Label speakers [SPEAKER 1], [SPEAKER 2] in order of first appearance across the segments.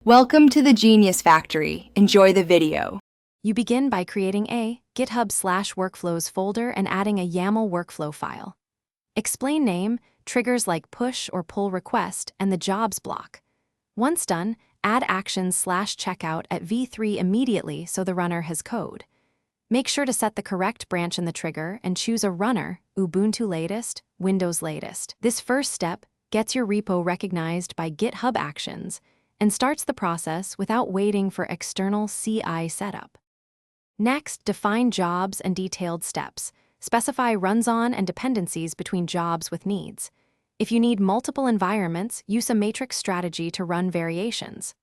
[SPEAKER 1] Welcome to the Genius Factory. Enjoy the video.
[SPEAKER 2] You begin by creating a GitHub/workflows folder and adding a YAML workflow file. Explain name, triggers like push or pull request, and the jobs block. Once done, add actions/checkout at v3 immediately so the runner has code. Make sure to set the correct branch in the trigger and choose a runner, Ubuntu latest, Windows latest. This first step gets your repo recognized by GitHub Actions and starts the process without waiting for external CI setup. Next, define jobs and detailed steps. Specify runs-on and dependencies between jobs with needs. If you need multiple environments, use a matrix strategy to run variations.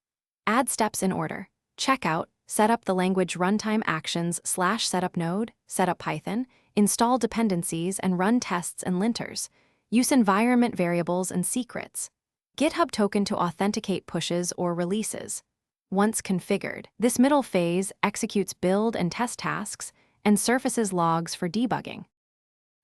[SPEAKER 2] Add steps in order. Checkout, set up the language runtime actions/setup node, setup Python, install dependencies and run tests and linters. Use environment variables and secrets. GitHub token to authenticate pushes or releases. Once configured, this middle phase executes build and test tasks and surfaces logs for debugging.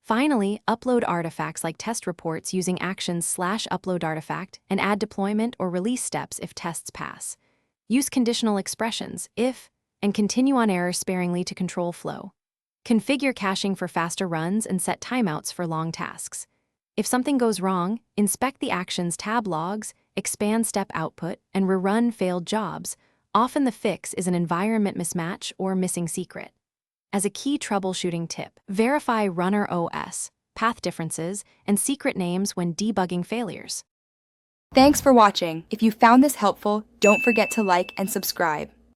[SPEAKER 2] Finally, upload artifacts like test reports using actions/upload artifact and add deployment or release steps if tests pass. Use conditional expressions, if, and continue on errors sparingly to control flow. Configure caching for faster runs and set timeouts for long tasks. If something goes wrong, inspect the Actions tab logs, expand step output, and rerun failed jobs. Often the fix is an environment mismatch or missing secret. As a key troubleshooting tip, verify runner OS, path differences, and secret names when debugging failures.
[SPEAKER 1] Thanks for watching. If you found this helpful, don't forget to like and subscribe.